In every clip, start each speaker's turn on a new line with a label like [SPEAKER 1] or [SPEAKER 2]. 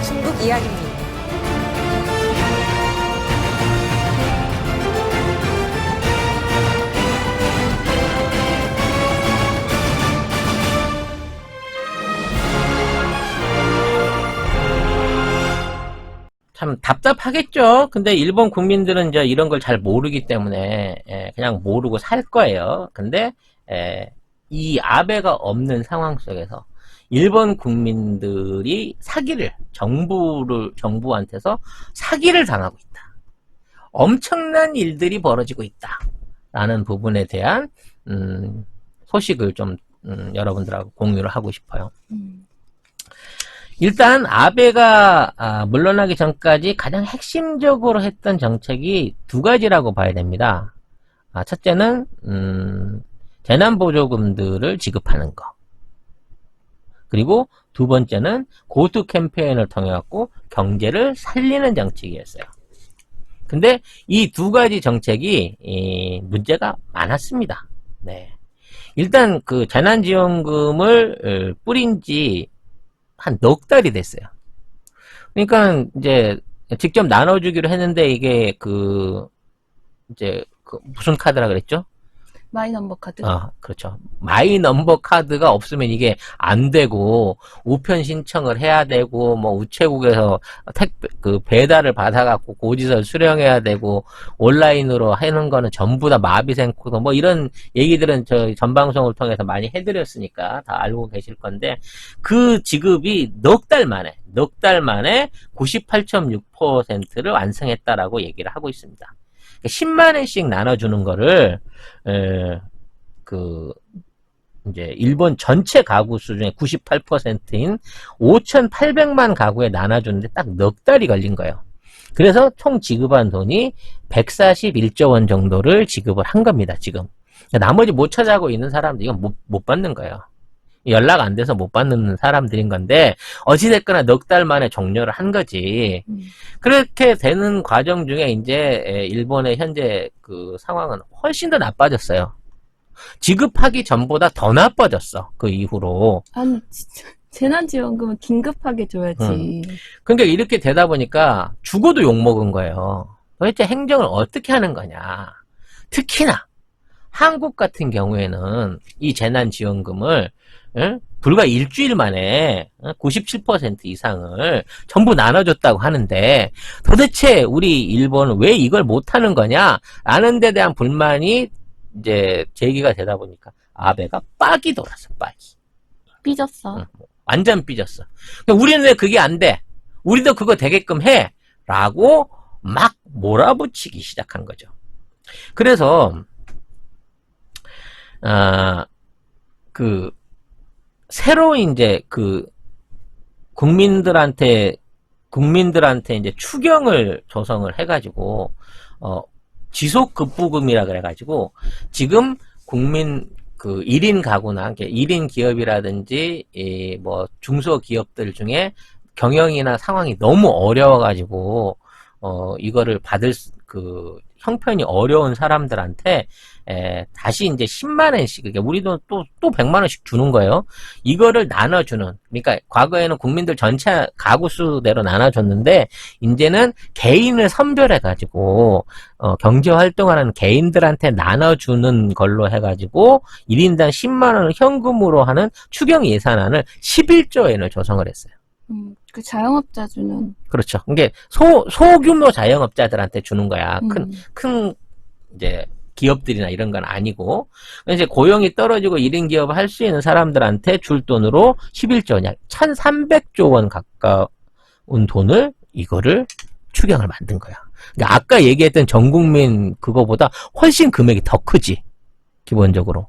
[SPEAKER 1] 중국 이야기입니다.
[SPEAKER 2] 참 답답하겠죠. 근데 일본 국민들은 이제 이런 걸 잘 모르기 때문에 그냥 모르고 살 거예요. 근데 이 아베가 없는 상황 속에서 일본 국민들이 사기를 정부한테서 사기를 당하고 있다. 엄청난 일들이 벌어지고 있다. 라는 부분에 대한 소식을 좀 여러분들하고 공유를 하고 싶어요. 일단 아베가 물러나기 전까지 가장 핵심적으로 했던 정책이 두 가지라고 봐야 됩니다. 첫째는 재난보조금들을 지급하는 거. 그리고 두 번째는 고투 캠페인을 통해 갖고 경제를 살리는 정책이었어요. 근데 이 두 가지 정책이 문제가 많았습니다. 네. 일단 그 재난지원금을 뿌린 지 한 넉 달이 됐어요. 그러니까 이제 직접 나눠주기로 했는데 이게 이제 무슨 카드라 그랬죠?
[SPEAKER 3] 마이 넘버 카드.
[SPEAKER 2] 그렇죠. 마이 넘버 카드가 없으면 이게 안 되고 우편 신청을 해야 되고 뭐 우체국에서 배달을 받아갖고 고지서를 수령해야 되고 온라인으로 하는 거는 전부 다 마비생 코드 뭐 이런 얘기들은 저희 전방송을 통해서 많이 해드렸으니까 다 알고 계실 건데 그 지급이 넉 달 만에 98.6%를 완성했다라고 얘기를 하고 있습니다. 10만 원씩 나눠주는 거를 이제 일본 전체 가구 수 중에 98%인 5,800만 가구에 나눠주는데 딱 넉 달이 걸린 거예요. 그래서 총 지급한 돈이 141조 원 정도를 지급을 한 겁니다. 지금 나머지 못 찾아가고 있는 사람들 이건 못 받는 거예요. 연락 안 돼서 못 받는 사람들인 건데 어찌됐거나 넉 달 만에 종료를 한 거지. 그렇게 되는 과정 중에 이제 일본의 현재 그 상황은 훨씬 더 나빠졌어요. 지급하기 전보다 더 나빠졌어. 그 이후로.
[SPEAKER 3] 아니 진짜 재난지원금은 긴급하게 줘야지.
[SPEAKER 2] 그러니까 이렇게 되다 보니까 죽어도 욕먹은 거예요. 도대체 행정을 어떻게 하는 거냐. 특히나 한국 같은 경우에는 이 재난지원금을 불과 일주일 만에 97% 이상을 전부 나눠줬다고 하는데 도대체 우리 일본은 왜 이걸 못하는 거냐 라는 데 대한 불만이 이제 제기가 되다 보니까 아베가 빡이 돌았어. 빡이
[SPEAKER 3] 삐졌어.
[SPEAKER 2] 완전 삐졌어. 우리는 왜 그게 안 돼? 우리도 그거 되게끔 해 라고 막 몰아붙이기 시작한 거죠. 그래서 새로 이제 국민들한테 이제 추경을 조성을 해가지고 지속급부금이라 그래가지고 지금 국민 1인 가구나 1인 기업이라든지 뭐 중소기업들 중에 경영이나 상황이 너무 어려워가지고 이거를 받을 형편이 어려운 사람들한테 다시 이제 10만 원씩, 그러니까 우리도 또 100만 원씩 주는 거예요. 이거를 나눠주는, 그러니까 과거에는 국민들 전체 가구 수대로 나눠줬는데 이제는 개인을 선별해가지고 경제 활동하는 개인들한테 나눠주는 걸로 해가지고 1인당 10만 원을 현금으로 하는 추경 예산안을 11조엔을 조성을 했어요.
[SPEAKER 3] 그 자영업자 주는.
[SPEAKER 2] 그렇죠. 이게 소규모 자영업자들한테 주는 거야. 큰 이제 기업들이나 이런 건 아니고 이제 고용이 떨어지고 1인 기업을 할 수 있는 사람들한테 줄 돈으로 11조 약 1,300조 원 가까운 돈을 이거를 추경을 만든 거야. 그러니까 아까 얘기했던 전국민 그거보다 훨씬 금액이 더 크지. 기본적으로.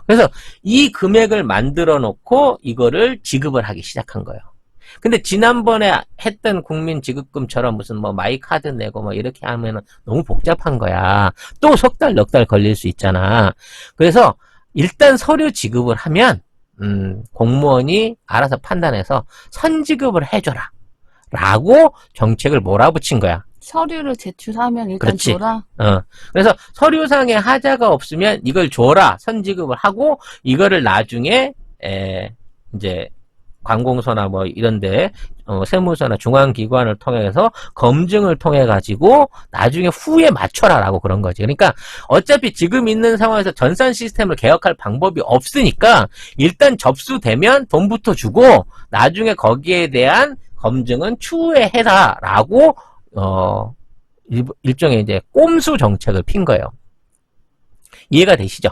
[SPEAKER 2] 그래서 이 금액을 만들어 놓고 이거를 지급을 하기 시작한 거예요. 근데 지난번에 했던 국민지급금처럼 무슨 뭐 마이카드 내고 뭐 이렇게 하면은 너무 복잡한 거야. 또 석 달, 넉 달 걸릴 수 있잖아. 그래서 일단 서류 지급을 하면 공무원이 알아서 판단해서 선지급을 해줘라 라고 정책을 몰아붙인 거야.
[SPEAKER 3] 서류를 제출하면 일단
[SPEAKER 2] 그렇지.
[SPEAKER 3] 줘라.
[SPEAKER 2] 그래서 서류상에 하자가 없으면 이걸 줘라 선지급을 하고 이거를 나중에 이제 관공서나 뭐 이런데 세무서나 중앙기관을 통해서 검증을 통해 가지고 나중에 후에 맞춰라라고 그런 거지. 그러니까 어차피 지금 있는 상황에서 전산 시스템을 개혁할 방법이 없으니까 일단 접수되면 돈부터 주고 나중에 거기에 대한 검증은 추후에 해라라고 일종의 이제 꼼수 정책을 핀 거예요. 이해가 되시죠?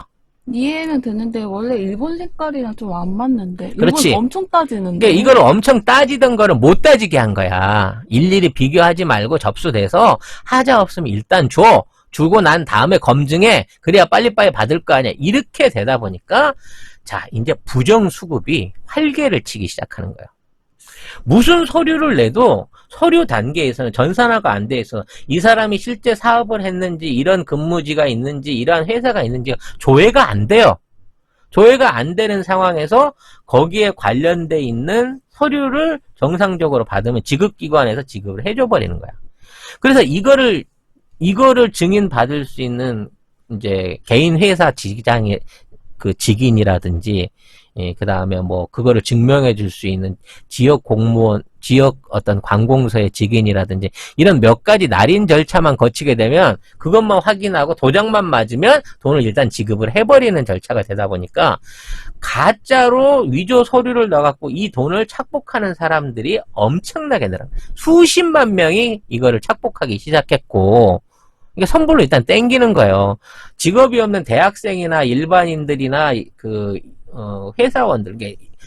[SPEAKER 3] 이해는 되는데 원래 일본 색깔이랑 좀 안 맞는데.
[SPEAKER 2] 그렇지.
[SPEAKER 3] 일본 엄청 따지는데.
[SPEAKER 2] 그러니까 이걸 엄청 따지던 거를 못 따지게 한 거야. 일일이 비교하지 말고 접수돼서 하자 없으면 일단 줘. 주고 난 다음에 검증해. 그래야 빨리빨리 받을 거 아니야. 이렇게 되다 보니까 자, 이제 부정수급이 활개를 치기 시작하는 거예요. 무슨 서류를 내도 서류 단계에서는 전산화가 안 돼 있어. 이 사람이 실제 사업을 했는지, 이런 근무지가 있는지, 이러한 회사가 있는지 조회가 안 돼요. 조회가 안 되는 상황에서 거기에 관련돼 있는 서류를 정상적으로 받으면 지급기관에서 지급을 해줘 버리는 거야. 그래서 이거를 증인 받을 수 있는 이제 개인 회사 직장의 그 직인이라든지, 그 다음에 뭐 그거를 증명해 줄 수 있는 지역 공무원, 지역 어떤 관공서의 직인이라든지 이런 몇 가지 날인 절차만 거치게 되면 그것만 확인하고 도장만 맞으면 돈을 일단 지급을 해버리는 절차가 되다 보니까 가짜로 위조 서류를 넣어갖고 이 돈을 착복하는 사람들이 엄청나게 늘어. 수십만 명이 이거를 착복하기 시작했고, 이게 선불로 일단 땡기는 거예요. 직업이 없는 대학생이나 일반인들이나 회사원들,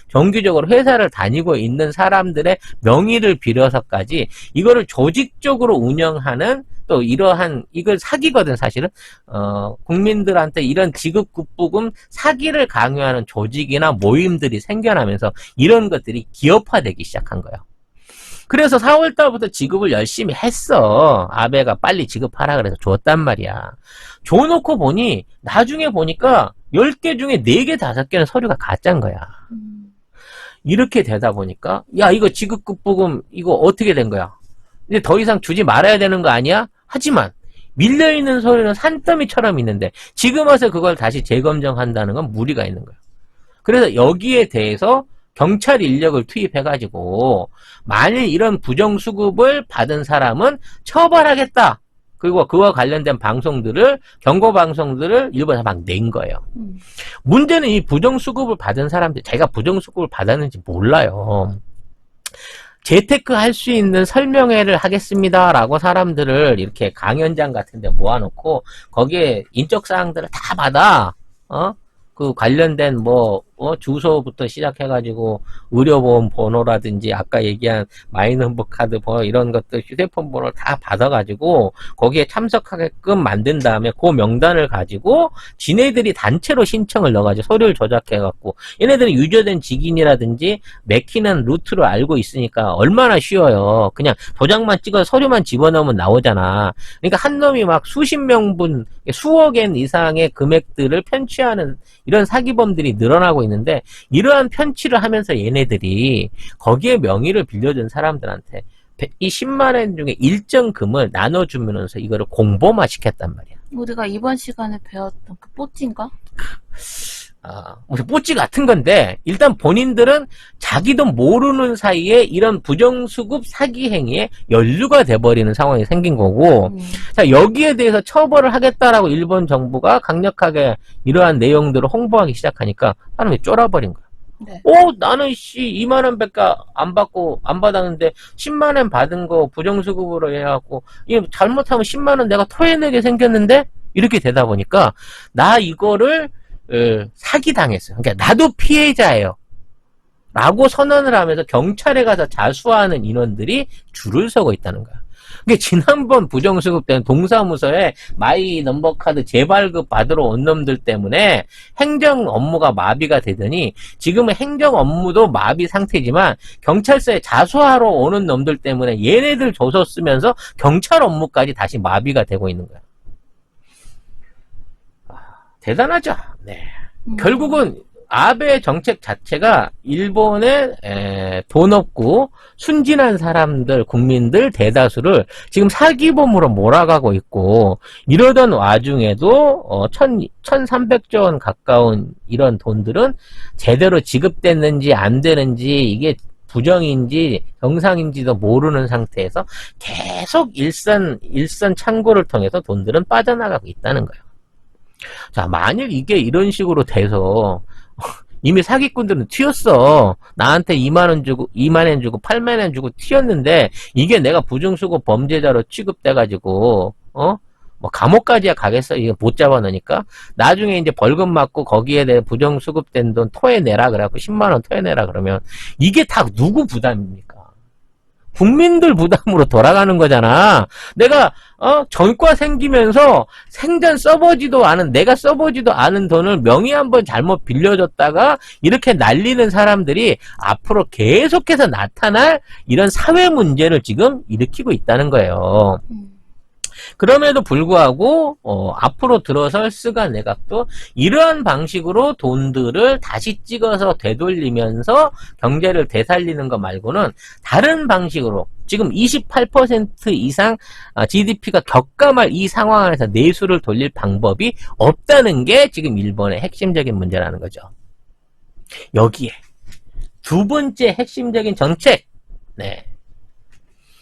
[SPEAKER 2] 정규적으로 회사를 다니고 있는 사람들의 명의를 빌어서까지 이거를 조직적으로 운영하는 또 이러한 이걸 사기거든 사실은. 국민들한테 이런 지급국부금 사기를 강요하는 조직이나 모임들이 생겨나면서 이런 것들이 기업화되기 시작한 거예요. 그래서 4월달부터 지급을 열심히 했어. 아베가 빨리 지급하라 그래서 줬단 말이야. 줘놓고 보니 나중에 보니까 10개 중에 4개, 5개는 서류가 가짜인 거야. 이렇게 되다 보니까 야, 이거 지급국부금 이거 어떻게 된 거야? 이제 더 이상 주지 말아야 되는 거 아니야? 하지만 밀려있는 서류는 산더미처럼 있는데 지금 와서 그걸 다시 재검증한다는 건 무리가 있는 거야. 그래서 여기에 대해서 경찰 인력을 투입해가지고 만일 이런 부정수급을 받은 사람은 처벌하겠다. 그리고 그와 관련된 방송들을, 경고방송들을 일본에서 막 낸 거예요. 문제는 이 부정수급을 받은 사람들, 자기가 부정수급을 받았는지 몰라요. 재테크 할 수 있는 설명회를 하겠습니다라고 사람들을 이렇게 강연장 같은 데 모아놓고 거기에 인적사항들을 다 받아. 그 관련된 주소부터 시작해가지고 의료보험 번호라든지 아까 얘기한 마이너ンバー 카드 번호 이런 것들 휴대폰 번호를 다 받아가지고 거기에 참석하게끔 만든 다음에 그 명단을 가지고 지네들이 단체로 신청을 넣어가지고 서류를 조작해갖고 얘네들은 유저된 직인이라든지 맥히는 루트를 알고 있으니까 얼마나 쉬워요. 그냥 도장만 찍어서 서류만 집어넣으면 나오잖아. 그러니까 한 놈이 막 수십 명분 수억엔 이상의 금액들을 편취하는 이런 사기범들이 늘어나고 있는데 이러한 편취를 하면서 얘네들이 거기에 명의를 빌려준 사람들한테 이 10만 원 중에 일정 금을 나눠주면서 이거를 공범화 시켰단 말이야.
[SPEAKER 3] 우리가 이번 시간에 배웠던 그 뽀찌인가?
[SPEAKER 2] 무슨 뽀찌 같은 건데 일단 본인들은 자기도 모르는 사이에 이런 부정수급 사기 행위에 연루가 돼버리는 상황이 생긴 거고 자 여기에 대해서 처벌을 하겠다라고 일본 정부가 강력하게 이러한 내용들을 홍보하기 시작하니까 사람이 쫄아버린 거야.
[SPEAKER 3] 네.
[SPEAKER 2] 나는 2만 원밖에 안 받았는데 10만 원 받은 거 부정수급으로 해갖고 이게 잘못하면 10만 원 내가 토해내게 생겼는데 이렇게 되다 보니까 나 이거를 사기당했어요. 그러니까 나도 피해자예요. 라고 선언을 하면서 경찰에 가서 자수하는 인원들이 줄을 서고 있다는 거야. 그게 지난번 부정수급 때는 동사무소에 마이 넘버 카드 재발급 받으러 온 놈들 때문에 행정 업무가 마비가 되더니 지금은 행정 업무도 마비 상태지만 경찰서에 자수하러 오는 놈들 때문에 얘네들 조서 쓰면서 경찰 업무까지 다시 마비가 되고 있는 거야. 대단하죠. 네. 결국은 아베 정책 자체가 일본의 돈 없고 순진한 사람들, 국민들 대다수를 지금 사기범으로 몰아가고 있고, 이러던 와중에도 1300조 원 가까운 이런 돈들은 제대로 지급됐는지 안 되는지, 이게 부정인지 정상인지도 모르는 상태에서 계속 일선 창구를 통해서 돈들은 빠져나가고 있다는 거예요. 자, 만일 이게 이런 식으로 돼서 이미 사기꾼들은 튀었어. 나한테 2만원 주고 2만엔 주고 8만엔 주고 튀었는데, 이게 내가 부정수급 범죄자로 취급돼가지고 뭐 감옥까지야 가겠어. 이거 못 잡아놓으니까. 나중에 이제 벌금 맞고 거기에 대해 부정수급된 돈 토해내라 그래갖고 10만원 토해내라 그러면 이게 다 누구 부담입니까? 국민들 부담으로 돌아가는 거잖아. 내가 전과 생기면서 생전 써보지도 않은, 내가 써보지도 않은 돈을 명의 한번 잘못 빌려줬다가 이렇게 날리는 사람들이 앞으로 계속해서 나타날 이런 사회 문제를 지금 일으키고 있다는 거예요. 그럼에도 불구하고 앞으로 들어설 스가 내각도 이러한 방식으로 돈들을 다시 찍어서 되돌리면서 경제를 되살리는 것 말고는 다른 방식으로 지금 28% 이상 GDP가 격감할 이 상황 안에서 내수를 돌릴 방법이 없다는 게 지금 일본의 핵심적인 문제라는 거죠. 여기에 두 번째 핵심적인 정책, 네.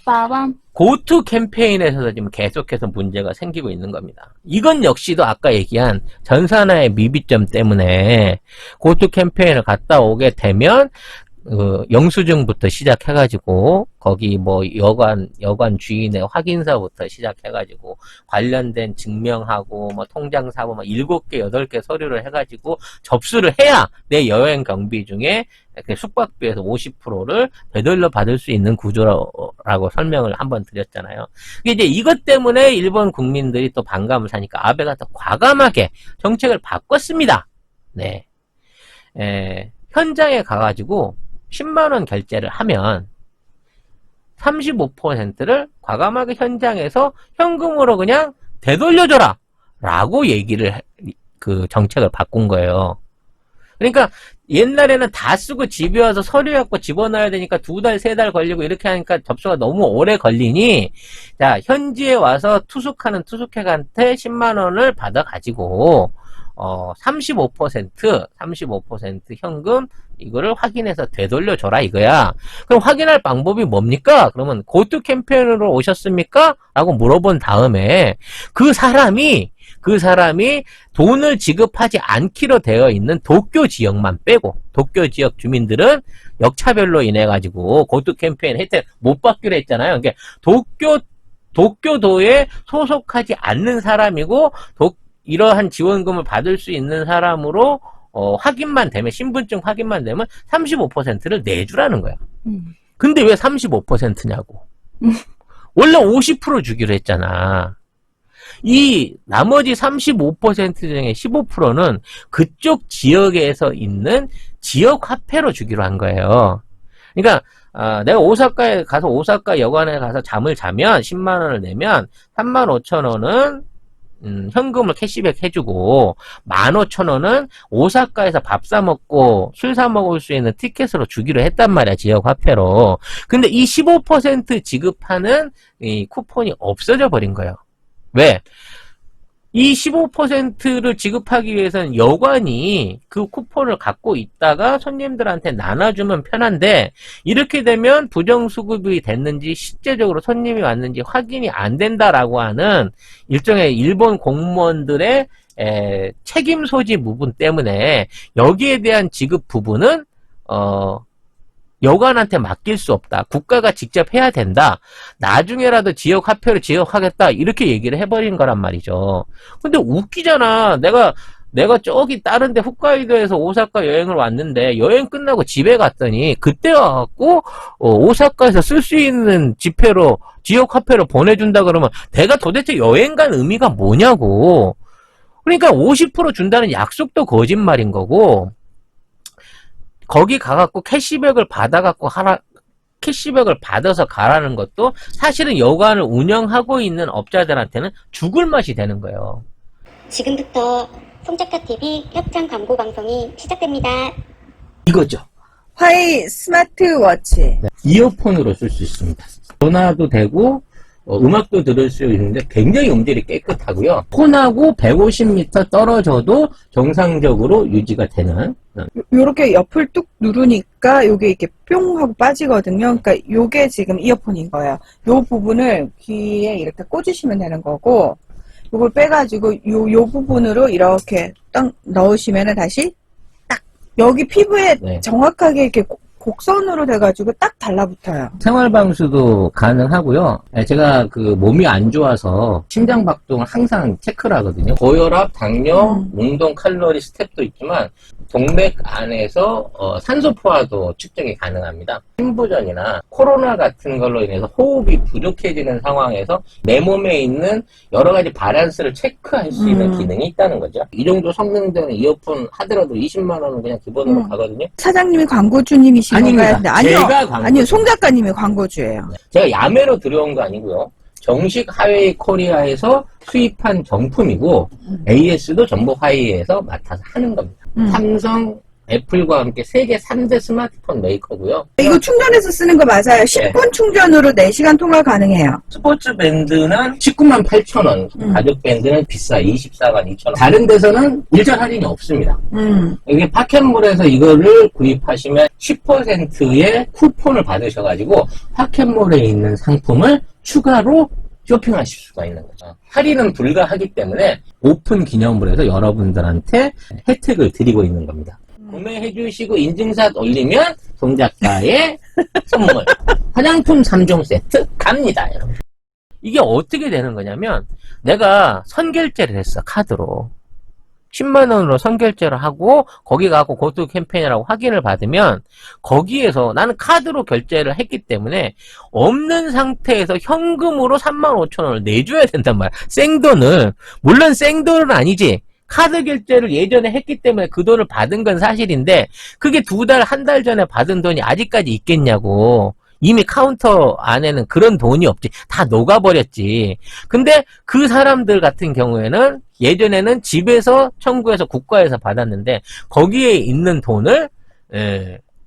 [SPEAKER 3] 빠밤.
[SPEAKER 2] 고투 캠페인에서도 지금 계속해서 문제가 생기고 있는 겁니다. 이건 역시도 아까 얘기한 전산화의 미비점 때문에 고투 캠페인을 갔다 오게 되면 영수증부터 시작해가지고 거기 뭐 여관 주인의 확인서부터 시작해가지고 관련된 증명하고 뭐 통장사본 뭐 7개 8개 서류를 해가지고 접수를 해야 내 여행 경비 중에 숙박비에서 50%를 되돌려 받을 수 있는 구조라고 설명을 한번 드렸잖아요. 이제 이것 때문에 일본 국민들이 또 반감을 사니까 아베가 더 과감하게 정책을 바꿨습니다. 네. 현장에 가가지고 10만원 결제를 하면 35%를 과감하게 현장에서 현금으로 그냥 되돌려줘라 라고 정책을 바꾼 거예요. 그러니까 옛날에는 다 쓰고 집에 와서 서류 갖고 집어넣어야 되니까 2달, 3달 걸리고 이렇게 하니까 접수가 너무 오래 걸리니, 자, 현지에 와서 투숙하는 투숙객한테 10만원을 받아가지고 35% 현금 이거를 확인해서 되돌려줘라 이거야. 그럼 확인할 방법이 뭡니까? 그러면 고투 캠페인으로 오셨습니까? 라고 물어본 다음에 그 사람이 돈을 지급하지 않기로 되어 있는 도쿄 지역만 빼고, 도쿄 지역 주민들은 역차별로 인해 가지고 고투 캠페인 혜택 못 받기로 했잖아요. 그러니까 도쿄도에 소속하지 않는 사람이고 이러한 지원금을 받을 수 있는 사람으로 확인만 되면, 신분증 확인만 되면 35%를 내주라는 거야. 근데 왜 35%냐고. 원래 50% 주기로 했잖아. 이 나머지 35% 중에 15%는 그쪽 지역에서 있는 지역 화폐로 주기로 한 거예요. 그러니까 내가 오사카에 가서 오사카 여관에 가서 잠을 자면 10만 원을 내면 35,000원은 현금을 캐시백 해주고 15,000원은 오사카에서 밥 사 먹고 술 사 먹을 수 있는 티켓으로 주기로 했단 말이야, 지역 화폐로. 근데 이 15% 지급하는 이 쿠폰이 없어져 버린 거예요. 왜? 이 15%를 지급하기 위해서는 여관이 그 쿠폰을 갖고 있다가 손님들한테 나눠주면 편한데, 이렇게 되면 부정수급이 됐는지 실제적으로 손님이 왔는지 확인이 안 된다라고 하는 일종의 일본 공무원들의 책임 소지 부분 때문에 여기에 대한 지급 부분은 여관한테 맡길 수 없다. 국가가 직접 해야 된다. 나중에라도 지역 화폐로 지역하겠다. 이렇게 얘기를 해버린 거란 말이죠. 근데 웃기잖아. 내가 저기 다른데 홋카이도에서 오사카 여행을 왔는데 여행 끝나고 집에 갔더니 그때 와갖고 오사카에서 쓸 수 있는 지폐로 지역 화폐로 보내준다 그러면 내가 도대체 여행 간 의미가 뭐냐고. 그러니까 50% 준다는 약속도 거짓말인 거고, 거기 가갖고 캐시백을 받아서 가라는 것도 사실은 여관을 운영하고 있는 업자들한테는 죽을 맛이 되는 거예요.
[SPEAKER 1] 지금부터 송작가 TV 협찬 광고 방송이 시작됩니다.
[SPEAKER 2] 이거죠.
[SPEAKER 4] 화이 스마트워치.
[SPEAKER 2] 네. 이어폰으로 쓸 수 있습니다. 전화도 되고 음악도 들을 수 있는데 굉장히 음질이 깨끗하고요. 폰하고 150m 떨어져도 정상적으로 유지가 되는.
[SPEAKER 4] 요렇게 옆을 뚝 누르니까 요게 이렇게 뿅 하고 빠지거든요. 그러니까 요게 지금 이어폰인 거예요. 요 부분을 귀에 이렇게 꽂으시면 되는 거고, 요걸 빼가지고 요 부분으로 이렇게 딱 넣으시면은 다시 딱 여기 피부에
[SPEAKER 2] 네.
[SPEAKER 4] 정확하게 이렇게 곡선으로 돼가지고 딱 달라붙어요.
[SPEAKER 2] 생활방수도 가능하고요. 제가 그 몸이 안 좋아서 심장박동을 항상 체크를 하거든요. 고혈압, 당뇨, 운동 칼로리 스텝도 있지만 동맥 안에서 산소 포화도 측정이 가능합니다. 심부전이나 코로나 같은 걸로 인해서 호흡이 부족해지는 상황에서 내 몸에 있는 여러 가지 바란스를 체크할 수 있는 기능이 있다는 거죠. 이 정도 성능 되는 이어폰 하더라도 20만 원은 그냥 기본으로 가거든요.
[SPEAKER 4] 사장님이 광고주님이신 건가요?
[SPEAKER 2] 아닙니다.
[SPEAKER 4] 아니요.
[SPEAKER 2] 제가 광고주.
[SPEAKER 4] 아니요. 송 작가님이 광고주예요.
[SPEAKER 2] 제가 야매로 들여온 거 아니고요. 정식 하웨이 코리아에서 수입한 정품이고 AS도 전부 화웨이에서 맡아서 하는 겁니다. 삼성, 애플과 함께 세계 3대 스마트폰 메이커고요.
[SPEAKER 4] 이거 충전해서 쓰는 거 맞아요. 10분 충전으로 4시간 통화 가능해요.
[SPEAKER 2] 스포츠 밴드는 19만 8천 원, 가죽 밴드는 비싸 24만 2천 원. 다른 데서는 일절 할인이 없습니다. 여기 파켓몰에서 이거를 구입하시면 10%의 쿠폰을 받으셔가지고 파켓몰에 있는 상품을 추가로 쇼핑하실 수가 있는 거죠. 할인은 불가하기 때문에 오픈 기념으로 해서 여러분들한테 혜택을 드리고 있는 겁니다. 구매해 주시고 인증샷 올리면 송 작가의 선물 화장품 3종 세트 갑니다, 여러분. 이게 어떻게 되는 거냐면 내가 선결제를 했어, 카드로. 10만 원으로 선결제를 하고 거기 가고 고토 캠페인이라고 확인을 받으면 거기에서 나는 카드로 결제를 했기 때문에 없는 상태에서 현금으로 35,000원을 내줘야 된단 말이야. 생돈을. 물론 생돈은 아니지. 카드 결제를 예전에 했기 때문에 그 돈을 받은 건 사실인데 그게 2달, 1달 전에 받은 돈이 아직까지 있겠냐고. 이미 카운터 안에는 그런 돈이 없지. 다 녹아버렸지. 근데 그 사람들 같은 경우에는 예전에는 집에서 청구해서 국가에서 받았는데 거기에 있는 돈을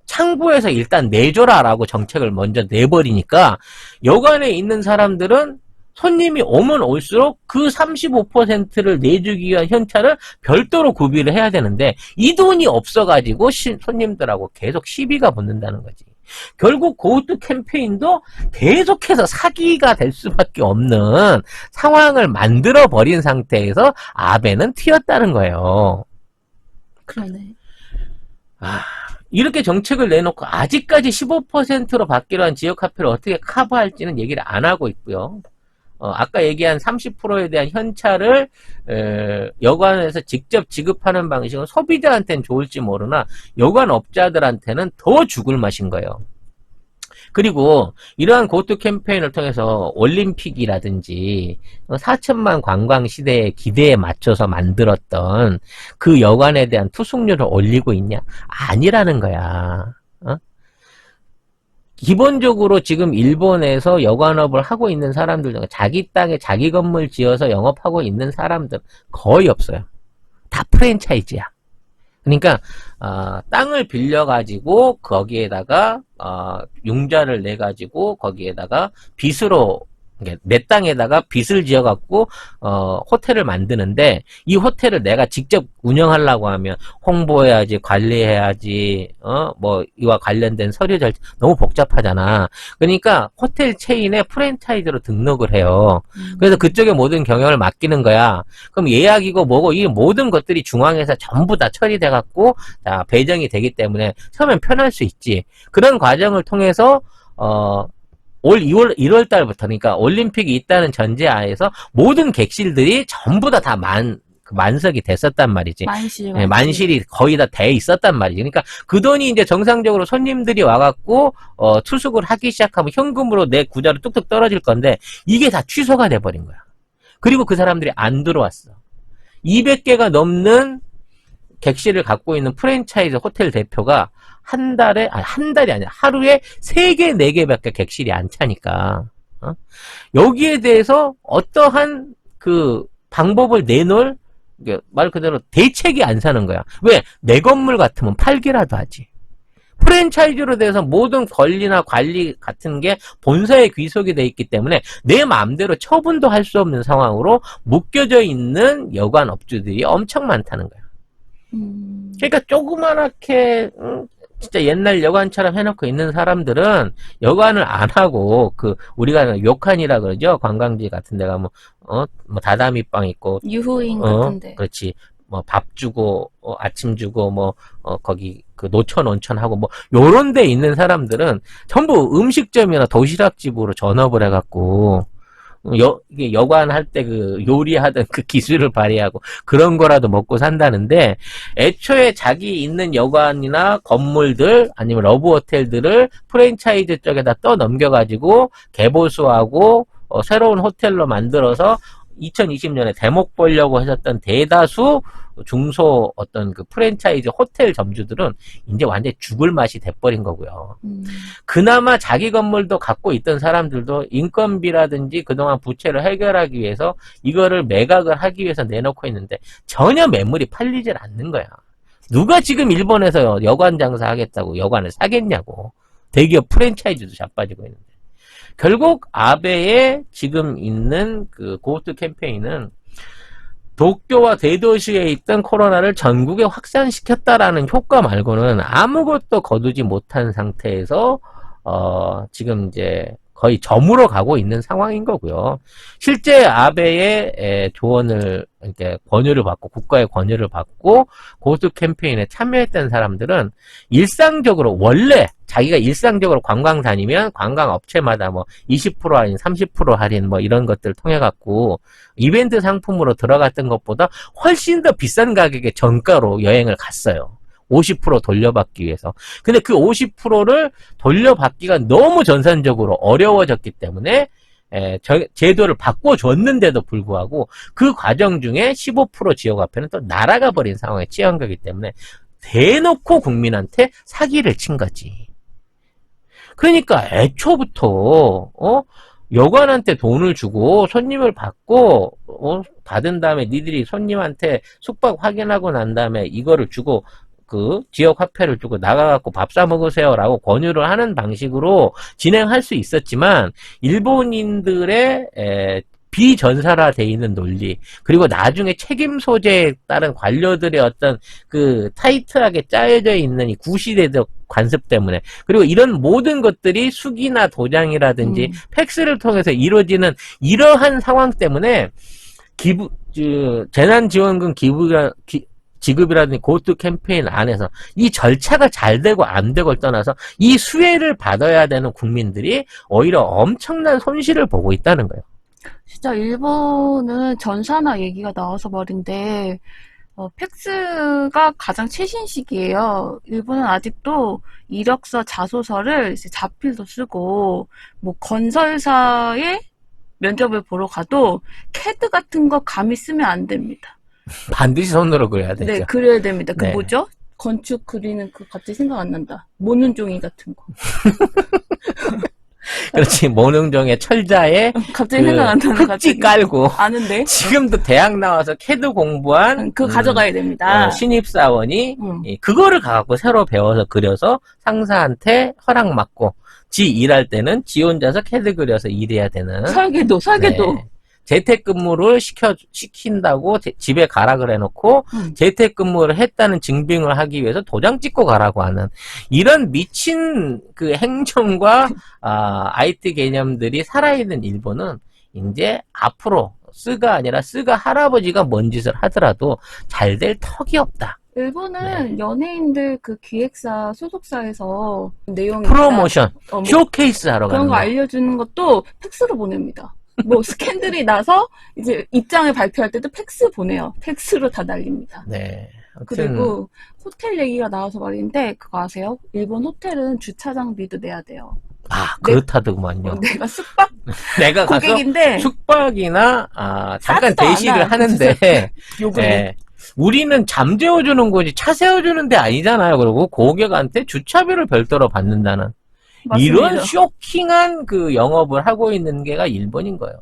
[SPEAKER 2] 창구에서 일단 내줘라라고 정책을 먼저 내버리니까 여관에 있는 사람들은 손님이 오면 올수록 그 35%를 내주기 위한 현찰을 별도로 구비를 해야 되는데 이 돈이 없어가지고 손님들하고 계속 시비가 붙는다는 거지. 결국 고우트 캠페인도 계속해서 사기가 될 수밖에 없는 상황을 만들어버린 상태에서 아베는 튀었다는 거예요.
[SPEAKER 3] 그러네.
[SPEAKER 2] 이렇게 정책을 내놓고 아직까지 15%로 받기로 한 지역화폐를 어떻게 커버할지는 얘기를 안 하고 있고요. 아까 얘기한 30%에 대한 현찰을 여관에서 직접 지급하는 방식은 소비자한테는 좋을지 모르나 여관업자들한테는 더 죽을 맛인 거예요. 그리고 이러한 고투 캠페인을 통해서 올림픽이라든지 4천만 관광 시대의 기대에 맞춰서 만들었던 그 여관에 대한 투숙률을 올리고 있냐? 아니라는 거야. 기본적으로 지금 일본에서 여관업을 하고 있는 사람들 중에 자기 땅에 자기 건물 지어서 영업하고 있는 사람들 거의 없어요. 다 프랜차이즈야. 그러니까 땅을 빌려가지고 거기에다가 융자를 내가지고 거기에다가 빚으로 내 땅에다가 빚을 지어갖고 호텔을 만드는데 이 호텔을 내가 직접 운영하려고 하면 홍보해야지, 관리해야지, 뭐 이와 관련된 서류 절차 너무 복잡하잖아. 그러니까 호텔 체인에 프랜차이즈로 등록을 해요. 그래서 그쪽에 모든 경영을 맡기는 거야. 그럼 예약이고 뭐고 이 모든 것들이 중앙에서 전부 다 처리돼갖고 배정이 되기 때문에 처음엔 편할 수 있지. 그런 과정을 통해서 올 1월 달부터, 그러니까 올림픽이 있다는 전제하에서 모든 객실들이 전부 다 만석이 됐었단 말이지. 만실이 거의 다 돼 있었단 말이지. 그러니까 그 돈이 이제 정상적으로 손님들이 와갖고, 투숙을 하기 시작하면 현금으로 내 구자로 뚝뚝 떨어질 건데, 이게 다 취소가 돼버린 거야. 그리고 그 사람들이 안 들어왔어. 200개가 넘는 객실을 갖고 있는 프랜차이즈 호텔 대표가 한 달이 아니라 하루에 3개, 4개밖에 객실이 안 차니까. 여기에 대해서 어떠한 그 방법을 내놓을 말 그대로 대책이 안 사는 거야. 왜? 내 건물 같으면 팔기라도 하지. 프랜차이즈로 돼서 모든 권리나 관리 같은 게 본사에 귀속이 돼 있기 때문에 내 마음대로 처분도 할 수 없는 상황으로 묶여져 있는 여관 업주들이 엄청 많다는 거야. 그러니까 조그만하게 진짜 옛날 여관처럼 해놓고 있는 사람들은 여관을 안 하고 우리가 욕한이라 그러죠. 관광지 같은 데 가면 뭐 다다미빵 있고
[SPEAKER 3] 유후인 같은데.
[SPEAKER 2] 그렇지. 뭐 밥 주고 아침 주고 거기 그 노천 온천 하고 뭐 요런 데 있는 사람들은 전부 음식점이나 도시락집으로 전업을 해갖고 이게 여관 할 때 그 요리하던 그 기술을 발휘하고 그런 거라도 먹고 산다는데, 애초에 자기 있는 여관이나 건물들 아니면 러브 호텔들을 프랜차이즈 쪽에다 넘겨가지고 개보수하고 새로운 호텔로 만들어서 2020년에 대목 보려고 하셨던 대다수 중소 어떤 그 프랜차이즈 호텔 점주들은 이제 완전히 죽을 맛이 돼버린 거고요. 그나마 자기 건물도 갖고 있던 사람들도 인건비라든지 그동안 부채를 해결하기 위해서 이거를 매각을 하기 위해서 내놓고 있는데 전혀 매물이 팔리질 않는 거야. 누가 지금 일본에서 여관 장사 하겠다고 여관을 사겠냐고. 대기업 프랜차이즈도 자빠지고 있는데. 결국 아베의 지금 있는 그 고토 캠페인은 도쿄와 대도시에 있던 코로나를 전국에 확산시켰다라는 효과 말고는 아무것도 거두지 못한 상태에서 지금 이제 거의 저물어 가고 있는 상황인 거고요. 실제 아베의 조언을 이렇게 권유를 받고 국가의 권유를 받고 고토 캠페인에 참여했던 사람들은 일상적으로 원래 자기가 일상적으로 관광 다니면 관광 업체마다 뭐 20% 할인, 30% 할인 뭐 이런 것들 통해 갖고 이벤트 상품으로 들어갔던 것보다 훨씬 더 비싼 가격의 정가로 여행을 갔어요. 50% 돌려받기 위해서. 근데 그 50%를 돌려받기가 너무 전산적으로 어려워졌기 때문에 제도를 바꿔줬는데도 불구하고 그 과정 중에 15% 지역 앞에는 또 날아가 버린 상황에 취한 거기 때문에 대놓고 국민한테 사기를 친 거지. 그러니까 애초부터 여관한테 돈을 주고 손님을 받고 받은 다음에 니들이 손님한테 숙박 확인하고 난 다음에 이거를 주고 그 지역 화폐를 주고 나가갖고 밥 사 먹으세요라고 권유를 하는 방식으로 진행할 수 있었지만 일본인들의 비전사화되어 있는 논리, 그리고 나중에 책임 소재에 따른 관료들의 어떤 그 타이트하게 짜여져 있는 이 구시대적 관습 때문에, 그리고 이런 모든 것들이 수기나 도장이라든지 팩스를 통해서 이루어지는 이러한 상황 때문에 재난지원금 지급이라든지 고토 캠페인 안에서 이 절차가 잘 되고 안 되고를 떠나서 이 수혜를 받아야 되는 국민들이 오히려 엄청난 손실을 보고 있다는 거예요.
[SPEAKER 3] 진짜 일본은 전산화 얘기가 나와서 말인데, 팩스가 가장 최신식이에요. 일본은 아직도 이력서, 자소서를 이제 자필로 쓰고, 뭐 건설사의 면접을 보러 가도 캐드 같은 거 감히 쓰면 안 됩니다.
[SPEAKER 2] 반드시 손으로 그려야 되죠.
[SPEAKER 3] 네, 그려야 됩니다. 그
[SPEAKER 2] 네.
[SPEAKER 3] 뭐죠? 건축 그리는 그 갑자기 생각 안 난다. 모는 종이 같은 거.
[SPEAKER 2] 그렇지. 모능종의 철자에
[SPEAKER 3] 갑자기 생각 안 나는 것
[SPEAKER 2] 흙지
[SPEAKER 3] 같은데.
[SPEAKER 2] 깔고
[SPEAKER 3] 아는데?
[SPEAKER 2] 지금도 대학 나와서 캐드 공부한
[SPEAKER 3] 그거 가져가야 됩니다.
[SPEAKER 2] 신입사원이 그거를 갖고 새로 배워서 그려서 상사한테 허락 받고 지 일할 때는 지 혼자서 캐드 그려서 일해야 되는.
[SPEAKER 3] 설계도.
[SPEAKER 2] 네. 재택근무를 시킨다고 집에 가라 그래 놓고 재택근무를 했다는 증빙을 하기 위해서 도장 찍고 가라고 하는 이런 미친 그 행정과 IT 개념들이 살아있는 일본은 이제 앞으로 스가 아니라 스가 할아버지가 뭔 짓을 하더라도 잘 될 턱이 없다.
[SPEAKER 3] 일본은 연예인들 그 기획사 소속사에서 내용이
[SPEAKER 2] 프로모션,
[SPEAKER 3] 뭐
[SPEAKER 2] 쇼케이스 하러
[SPEAKER 3] 그런
[SPEAKER 2] 가는
[SPEAKER 3] 거
[SPEAKER 2] 거.
[SPEAKER 3] 알려주는 것도 팩스로 보냅니다. 뭐 스캔들이 나서 이제 입장을 발표할 때도 팩스 보내요. 팩스로 다 날립니다.
[SPEAKER 2] 네. 아무튼
[SPEAKER 3] 그리고 호텔 얘기가 나와서 말인데 그거 아세요? 일본 호텔은 주차장비도 내야 돼요.
[SPEAKER 2] 그렇다더구만요.
[SPEAKER 3] 내가 숙박
[SPEAKER 2] 내가 가서
[SPEAKER 3] 고객인데
[SPEAKER 2] 숙박이나 잠깐
[SPEAKER 3] 싸지도
[SPEAKER 2] 대시를
[SPEAKER 3] 않아.
[SPEAKER 2] 하는데
[SPEAKER 3] 욕을 해.
[SPEAKER 2] 네. 우리는 잠 재워주는 거지 차 세워주는 데 아니잖아요. 그리고 고객한테 주차비를 별도로 받는다는
[SPEAKER 3] 맞습니다.
[SPEAKER 2] 이런 쇼킹한 그 영업을 하고 있는 게가 일본인 거예요.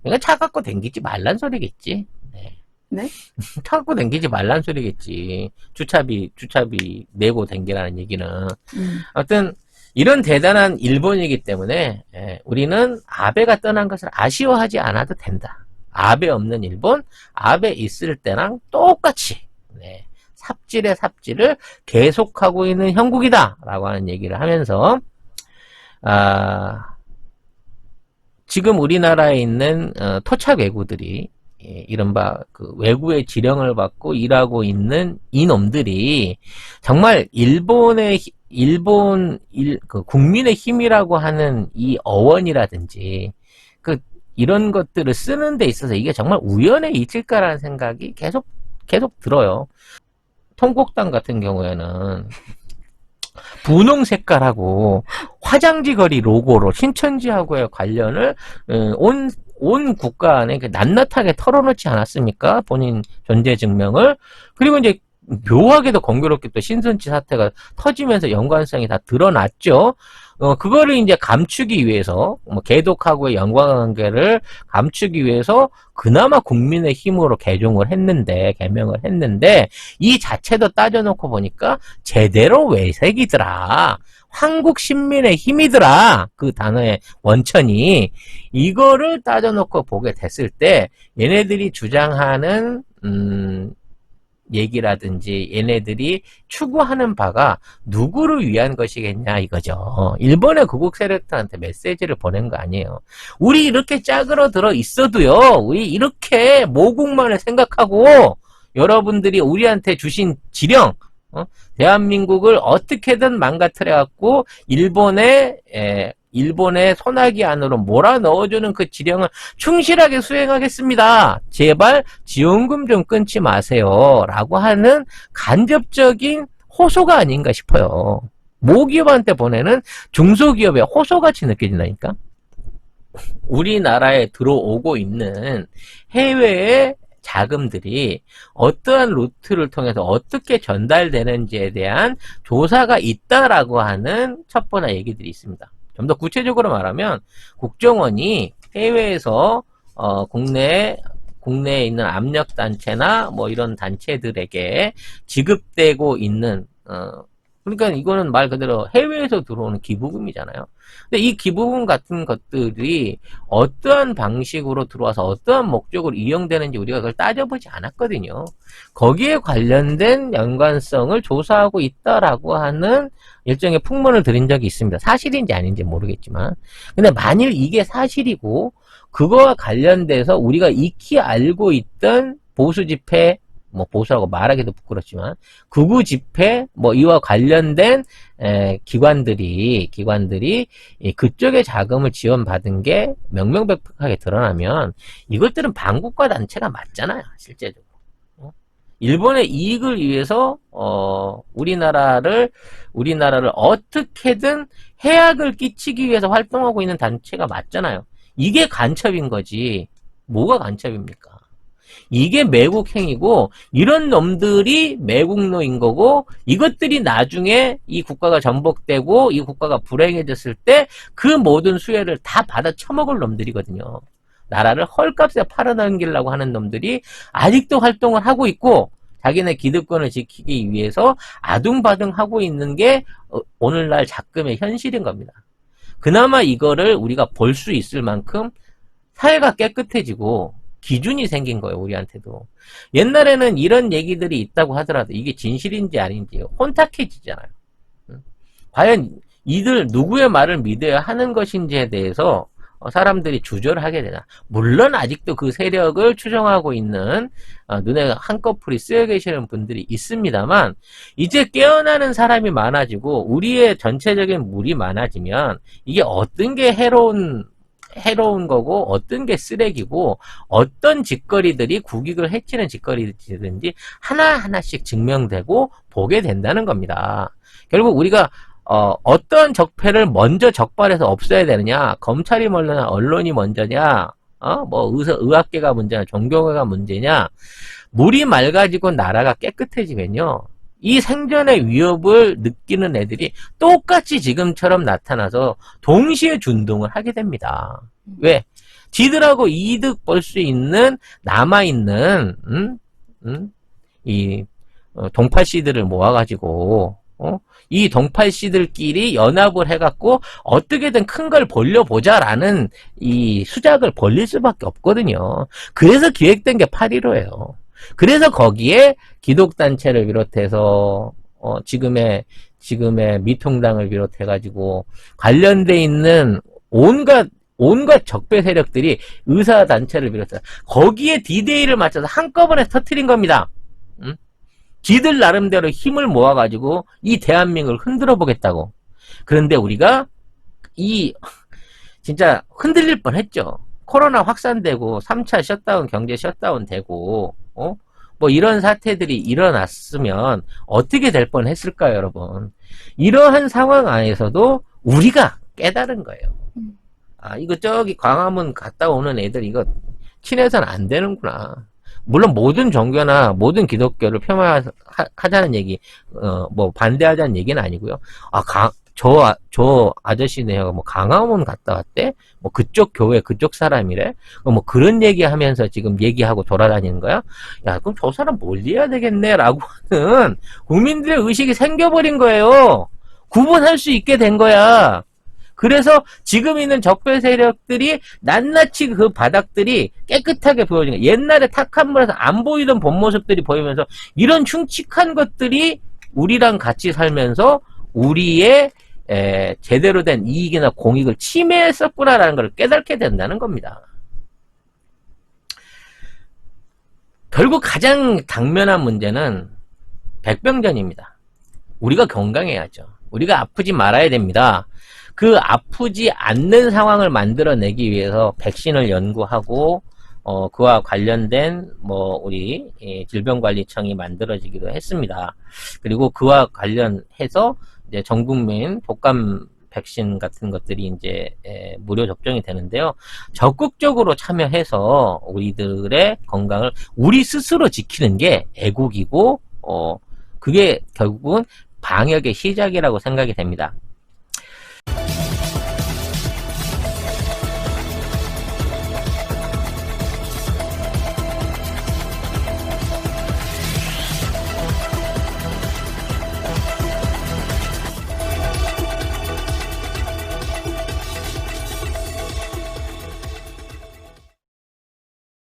[SPEAKER 2] 그러니까 차 갖고 댕기지 말란 소리겠지. 네.
[SPEAKER 3] 네?
[SPEAKER 2] 타고 댕기지 말란 소리겠지. 주차비 내고 댕기라는 얘기는. 아무튼 이런 대단한 일본이기 때문에 우리는 아베가 떠난 것을 아쉬워하지 않아도 된다. 아베 없는 일본, 아베 있을 때랑 똑같이 삽질의 삽질을 계속하고 있는 형국이다 라고 하는 얘기를 하면서 지금 우리나라에 있는 토착 외구들이 이른바 그 외구의 지령을 받고 일하고 있는 이놈들이 정말 그 국민의 힘이라고 하는 이 어원이라든지 이런 것들을 쓰는 데 있어서 이게 정말 우연의 일일까라는 생각이 계속 들어요. 통곡당 같은 경우에는 분홍 색깔하고 화장지 거리 로고로 신천지하고의 관련을 온 국가 안에 낱낱하게 털어놓지 않았습니까? 본인 존재 증명을. 그리고 이제 묘하게도 공교롭게 또 신선치 사태가 터지면서 연관성이 다 드러났죠. 그거를 이제 감추기 위해서, 개독하고의 연관관계를 감추기 위해서 그나마 국민의 힘으로 개명을 했는데, 이 자체도 따져놓고 보니까 제대로 외색이더라. 한국 신민의 힘이더라. 그 단어의 원천이. 이거를 따져놓고 보게 됐을 때, 얘네들이 주장하는, 얘기라든지 얘네들이 추구하는 바가 누구를 위한 것이겠냐 이거죠. 일본의 극우 세력들한테 메시지를 보낸 거 아니에요. 우리 이렇게 짝으로 있어도요. 우리 이렇게 모국만을 생각하고 여러분들이 우리한테 주신 지령, 대한민국을 어떻게든 망가뜨려갖고 일본의 소나기 안으로 몰아넣어주는 그 지령을 충실하게 수행하겠습니다. 제발 지원금 좀 끊지 마세요. 라고 하는 간접적인 호소가 아닌가 싶어요. 모기업한테 보내는 중소기업의 호소같이 느껴진다니까. 우리나라에 들어오고 있는 해외의 자금들이 어떠한 루트를 통해서 어떻게 전달되는지에 대한 조사가 있다라고 하는 첩보나 얘기들이 있습니다. 좀 더 구체적으로 말하면 국정원이 해외에서 국내에 있는 압력단체나 뭐 이런 단체들에게 지급되고 있는 그러니까 이거는 말 그대로 해외에서 들어오는 기부금이잖아요. 근데 이 기부금 같은 것들이 어떠한 방식으로 들어와서 어떠한 목적으로 이용되는지 우리가 그걸 따져보지 않았거든요. 거기에 관련된 연관성을 조사하고 있다라고 하는 일종의 풍문을 들은 적이 있습니다. 사실인지 아닌지 모르겠지만. 근데 만일 이게 사실이고 그거와 관련돼서 우리가 익히 알고 있던 보수 집회, 뭐 보수라고 말하기도 부끄럽지만 극우 집회 뭐 이와 관련된 기관들이 그쪽에 자금을 지원받은 게 명명백백하게 드러나면 이것들은 반국가 단체가 맞잖아요. 실제적으로. 일본의 이익을 위해서 우리나라를 어떻게든 해악을 끼치기 위해서 활동하고 있는 단체가 맞잖아요. 이게 간첩인 거지. 뭐가 간첩입니까? 이게 매국행위고 이런 놈들이 매국노인 거고 이것들이 나중에 이 국가가 전복되고 이 국가가 불행해졌을 때 그 모든 수혜를 다 받아 처먹을 놈들이거든요. 나라를 헐값에 팔아넘기려고 하는 놈들이 아직도 활동을 하고 있고 자기네 기득권을 지키기 위해서 아둥바둥 하고 있는 게 오늘날 작금의 현실인 겁니다. 그나마 이거를 우리가 볼 수 있을 만큼 사회가 깨끗해지고 기준이 생긴 거예요, 우리한테도. 옛날에는 이런 얘기들이 있다고 하더라도 이게 진실인지 아닌지 혼탁해지잖아요. 과연 이들 누구의 말을 믿어야 하는 것인지에 대해서 사람들이 주저를 하게 되나. 물론 아직도 그 세력을 추종하고 있는 눈에 한꺼풀이 쓰여 계시는 분들이 있습니다만 이제 깨어나는 사람이 많아지고 우리의 전체적인 물이 많아지면 이게 어떤 게 해로운 거고 어떤 게 쓰레기고 어떤 짓거리들이 국익을 해치는 짓거리든지 하나하나씩 증명되고 보게 된다는 겁니다. 결국 우리가 어떤 적폐를 먼저 적발해서 없애야 되느냐, 검찰이 먼저냐, 언론이 먼저냐, 뭐 의학계가 문제냐, 종교계가 문제냐. 물이 맑아지고 나라가 깨끗해지면요, 이 생존의 위협을 느끼는 애들이 똑같이 지금처럼 나타나서 동시에 준동을 하게 됩니다. 왜? 지들하고 이득 볼 수 있는 남아있는 동팔씨들을 모아가지고 이 동팔씨들끼리 연합을 해갖고 어떻게든 큰 걸 벌려보자라는 이 수작을 벌릴 수밖에 없거든요. 그래서 기획된 게 8.15예요. 그래서 거기에 기독단체를 비롯해서 지금의 미통당을 비롯해가지고 관련돼 있는 온갖 적배 세력들이 의사단체를 비롯해서 거기에 디데이를 맞춰서 한꺼번에 터뜨린 겁니다. 지들 나름대로 힘을 모아가지고 이 대한민국을 흔들어 보겠다고. 그런데 우리가 진짜 흔들릴 뻔했죠. 코로나 확산되고 3차 셧다운, 경제 셧다운 되고 뭐 이런 사태들이 일어났으면 어떻게 될 뻔했을까요, 여러분? 이러한 상황 안에서도 우리가 깨달은 거예요. 이거 저기 광화문 갔다 오는 애들 이거 친해서는 안 되는구나. 물론 모든 종교나 모든 기독교를 폄하하자는 얘기, 뭐 반대하자는 얘기는 아니고요. 저 아저씨네요. 뭐 강화문 갔다 왔대? 뭐 그쪽 교회 그쪽 사람이래? 뭐 그런 얘기하면서 지금 얘기하고 돌아다니는 거야? 야, 그럼 저 사람 멀리해야 되겠네라고 하는 국민들의 의식이 생겨버린 거예요. 구분할 수 있게 된 거야. 그래서 지금 있는 적폐 세력들이 낱낱이 그 바닥들이 깨끗하게 보여진 거예요. 옛날에 탁한 물에서 안 보이던 본 모습들이 보이면서 이런 흉측한 것들이 우리랑 같이 살면서 우리의 제대로 된 이익이나 공익을 침해했었구나라는 걸 깨닫게 된다는 겁니다. 결국 가장 당면한 문제는 백병전입니다. 우리가 건강해야죠. 우리가 아프지 말아야 됩니다. 그 아프지 않는 상황을 만들어내기 위해서 백신을 연구하고 그와 관련된 우리 질병관리청이 만들어지기도 했습니다. 그리고 그와 관련해서 이제 전 국민 독감 백신 같은 것들이 이제 무료 접종이 되는데요. 적극적으로 참여해서 우리들의 건강을 우리 스스로 지키는 게 애국이고 그게 결국은 방역의 시작이라고 생각이 됩니다.